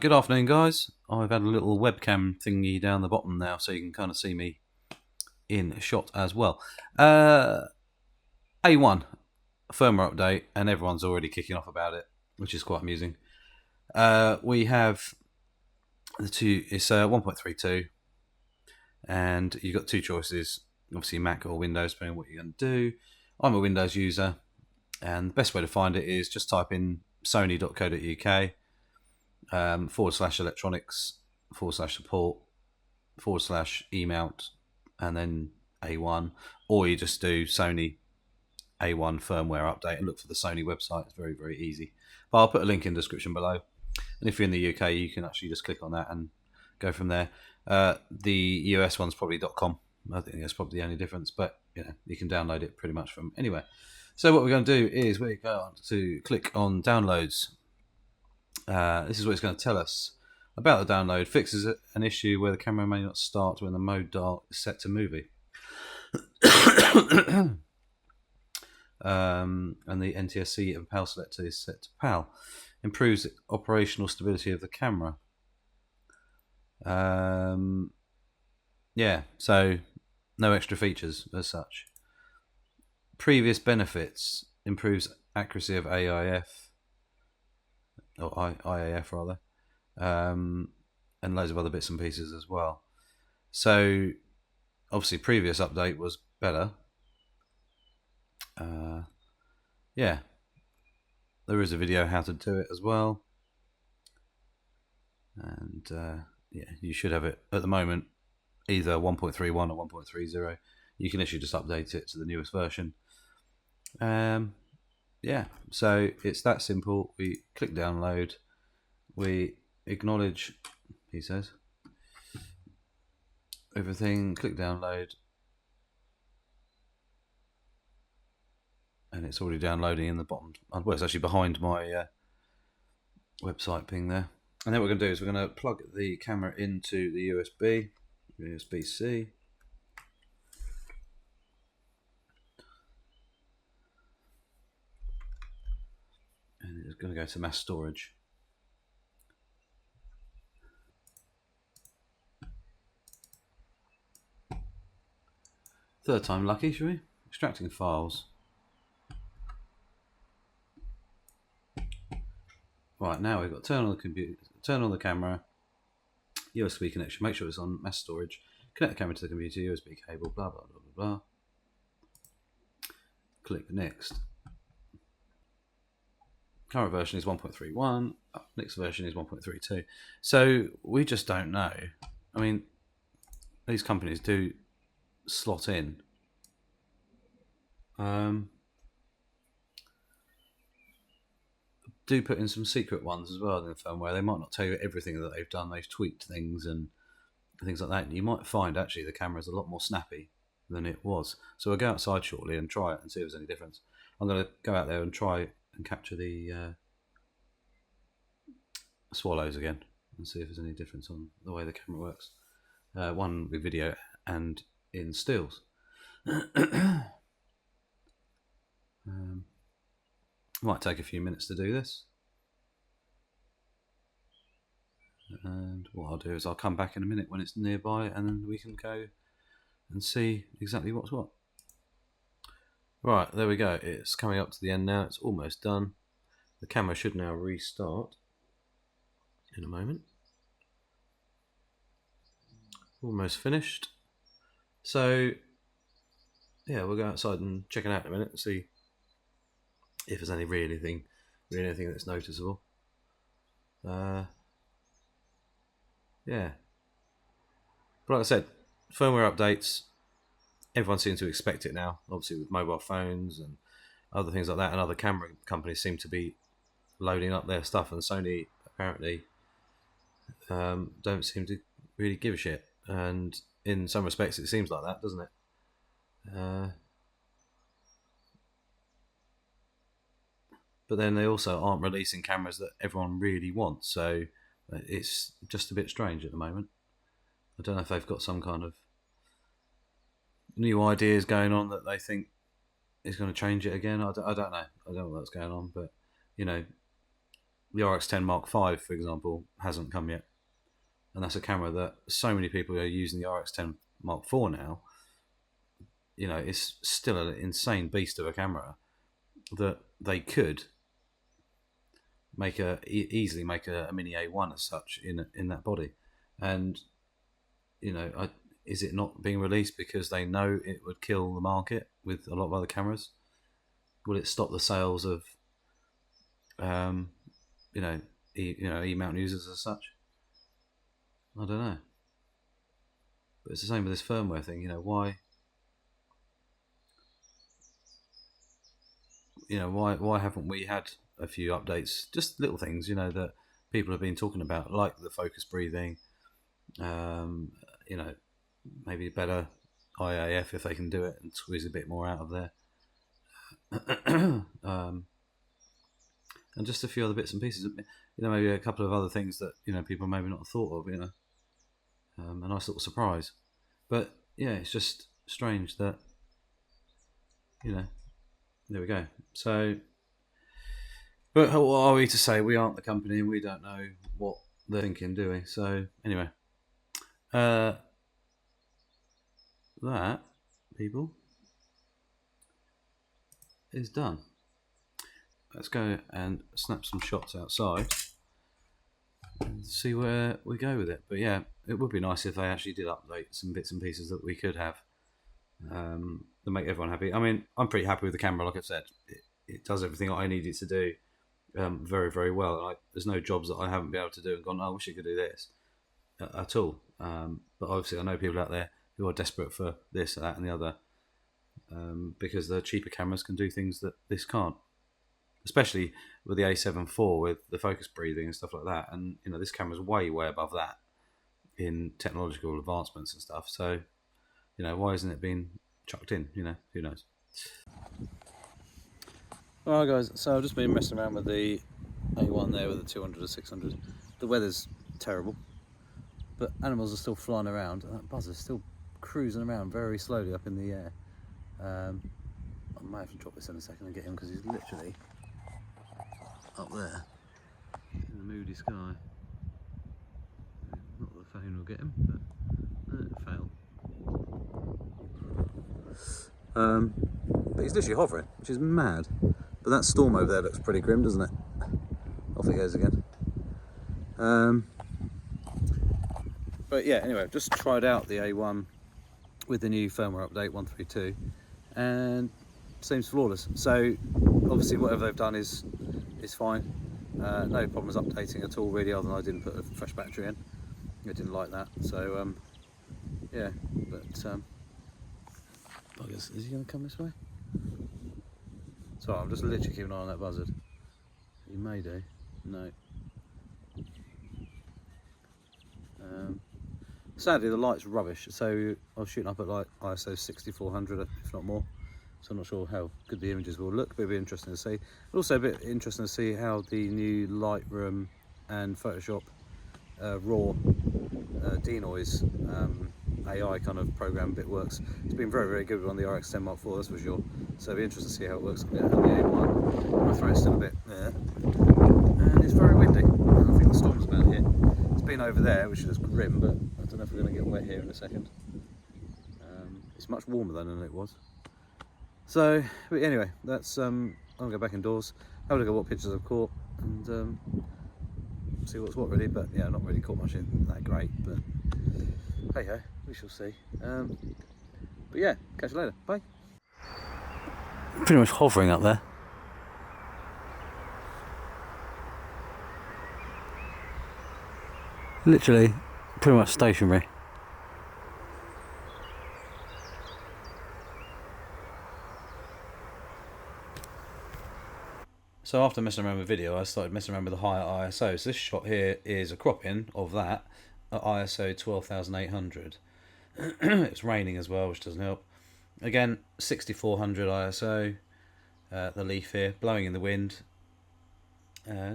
Good afternoon, guys. I've had a little webcam thingy down the bottom now, so you can kind of see me in shot as well. A1 firmware update, and everyone's already kicking off about it, which is quite amusing. We have the two. It's 1.32, and you've got two choices. Obviously, Mac or Windows, depending on what you're going to do. I'm a Windows user, and the best way to find it is just type in sony.co.uk. /electronics /support /emount and then A1, or you just do Sony A1 firmware update and look for the Sony website. It's very, very easy, but I'll put a link in the description below, and if you're in the UK you can actually just click on that and go from there. The US one's probably .com. I think that's probably the only difference, but you can download it pretty much from anywhere. So what we're going to do is we're going to click on downloads. This is what it's going to tell us about the download. Fixes an issue where the camera may not start when the mode dial is set to movie. And the NTSC and PAL selector is set to PAL. Improves the operational stability of the camera. So no extra features as such. Previous benefits: improves accuracy of AIF. Or IAF rather, and loads of other bits and pieces as well. So obviously previous update was better. There is a video how to do it as well, and you should have it at the moment either 1.31 or 1.30. You can literally just update it to the newest version. So it's that simple. We click download, we acknowledge, he says, everything, click download, and it's already downloading in the bottom. Well, it's actually behind my website ping there. And then what we're going to do is we're going to plug the camera into the USB-C. And it's going to go to mass storage. Third time lucky, shall we? Extracting files. Right, now we've got turn on the computer, turn on the camera, USB connection, make sure it's on mass storage, connect the camera to the computer, USB cable, blah blah blah blah blah. Click next. Current version is 1.31, next version is 1.32. So we just don't know. I mean, these companies do slot in. Do put in some secret ones as well in the firmware. They might not tell you everything that they've done. They've tweaked things and things like that. And you might find actually the camera is a lot more snappy than it was. So we'll go outside shortly and try it and see if there's any difference. I'm going to go out there and try and capture the swallows again and see if there's any difference on the way the camera works. One with video and in stills. Might take a few minutes to do this. And what I'll do is I'll come back in a minute when it's nearby, and then we can go and see exactly what's what. Right, there we go. It's coming up to the end now. It's almost done. The camera should now restart in a moment. Almost finished. So yeah, we'll go outside and check it out in a minute and see if there's any really anything that's noticeable. But like I said, firmware updates, everyone seems to expect it now, obviously with mobile phones and other things like that, and other camera companies seem to be loading up their stuff, and Sony apparently don't seem to really give a shit, and in some respects it seems like that, doesn't it? But then they also aren't releasing cameras that everyone really wants, so it's just a bit strange at the moment. I don't know if they've got some kind of new ideas going on that they think is going to change it again. I don't know. I don't know what's going on, but the RX10 Mark V, for example, hasn't come yet, and that's a camera that so many people are using the RX10 Mark IV now. You know, it's still an insane beast of a camera that they could easily make a mini A1 as such in that body, and you know, is it not being released because they know it would kill the market with a lot of other cameras? Will it stop the sales of um, E-mount users as such? I don't know, but it's the same with this firmware thing. Why haven't we had a few updates? Just little things, that people have been talking about, like the focus breathing. You know, maybe better IAF if they can do it and squeeze a bit more out of there. And just a few other bits and pieces. Maybe a couple of other things that people maybe not thought of. A nice little surprise. But yeah, it's just strange that there we go. So, but what are we to say? We aren't the company, and we don't know what they're thinking, do we? So anyway, that people is done. Let's go and snap some shots outside and see where we go with it. But yeah, it would be nice if they actually did update some bits and pieces that we could have to make everyone happy. I mean, I'm pretty happy with the camera. Like I've said, it does everything I need it to do very, very well. There's no jobs that I haven't been able to do and gone, oh, I wish it could do this at all. But obviously, I know people out there who are desperate for this, that, and the other because the cheaper cameras can do things that this can't. Especially with the A7 IV with the focus breathing and stuff like that. And, this camera's way, way above that in technological advancements and stuff. So, why isn't it being chucked in? Who knows? Alright guys, so I've just been messing around with the A1 there with the 200 or 600. The weather's terrible, but animals are still flying around and that buzzer's still cruising around very slowly up in the air. I might have to drop this in a second and get him because he's literally up there in the moody sky. Not that the phone will get him, but it failed. But he's literally hovering, which is mad. But that storm over there looks pretty grim, doesn't it? Off it goes again. But yeah, anyway, I've just tried out the A1 with the new firmware update 1.32 and seems flawless. So obviously whatever they've done is fine. No problems updating at all really, other than I didn't put a fresh battery in. I didn't like that. So yeah, but I guess, is he going to come this way? Sorry, I'm just literally keeping an eye on that buzzard. He may do. No. Sadly the light's rubbish, so I was shooting up at like ISO 6400 if not more, so I'm not sure how good the images will look, but it'll be interesting to see. Also a bit interesting to see how the new Lightroom and Photoshop raw denoise AI kind of program bit works. It's been very, very good on the RX10 Mark IV, that's for sure. So it'll be interesting to see how it works on the A1. My throat's still a bit there. And it's very windy. I think the storm's about here. It's been over there, which is grim, but I don't know if we're going to get wet here in a second. It's much warmer than it was. So, but anyway, that's I'm going to go back indoors, have a look at what pictures I've caught, and see what's what really. But yeah, not really caught much in that great, but hey ho, we shall see. But yeah, catch you later. Bye. Pretty much hovering up there. Literally, pretty much stationary. So after messing around with video, I started messing around with the higher ISO. So this shot here is a cropping of that at ISO 12,800. It's raining as well, which doesn't help. Again, 6400 ISO. The leaf here, blowing in the wind.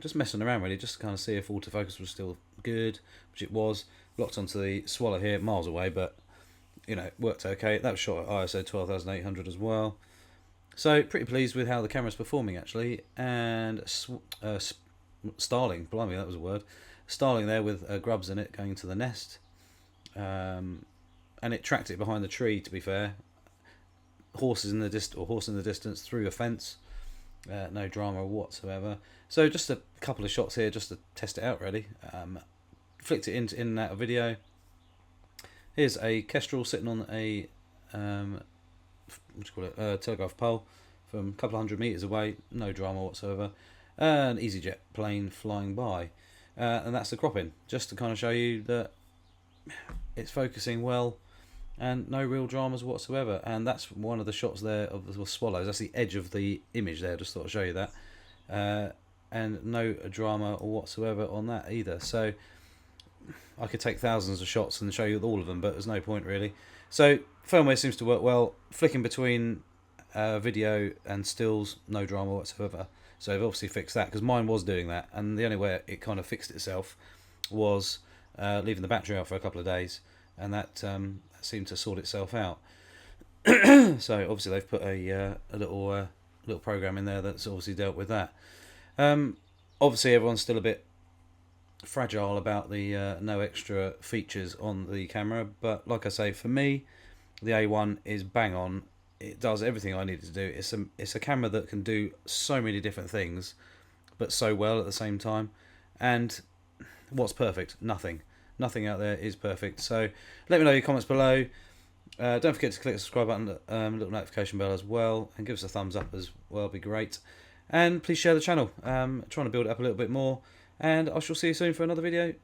Just messing around really, just to kind of see if autofocus was still good, which it was. Locked onto the swallow here, miles away, but worked okay. That was shot at ISO 12,800 as well. So pretty pleased with how the camera's performing actually, and starling, blimey, that was a word, starling there with grubs in it going to the nest, and it tracked it behind the tree. To be fair, horse in the distance through a fence, no drama whatsoever. So just a couple of shots here just to test it out really. Flicked it in and out of video. Here's a kestrel sitting on a telegraph pole from a couple of 100 meters away, no drama whatsoever. An EasyJet plane flying by, and that's the cropping, just to kind of show you that it's focusing well and no real dramas whatsoever. And that's one of the shots there of the swallows. That's the edge of the image there, just thought I'd show you that. And no drama whatsoever on that either. So I could take thousands of shots and show you all of them, but there's no point really. So firmware seems to work well. Flicking between video and stills, no drama whatsoever. So I've obviously fixed that, because mine was doing that, and the only way it kind of fixed itself was leaving the battery out for a couple of days, and that seemed to sort itself out. So obviously they've put a little program in there that's obviously dealt with that. Obviously everyone's still a bit fragile about the no extra features on the camera, but like I say, for me the A1 is bang on. It does everything I need it to do. It's a camera that can do so many different things, but so well at the same time. And what's perfect? Nothing out there is perfect. So let me know your comments below. Don't forget to click the subscribe button, little notification bell as well, and give us a thumbs up as well, it'd be great. And please share the channel. Trying to build it up a little bit more, and I shall see you soon for another video.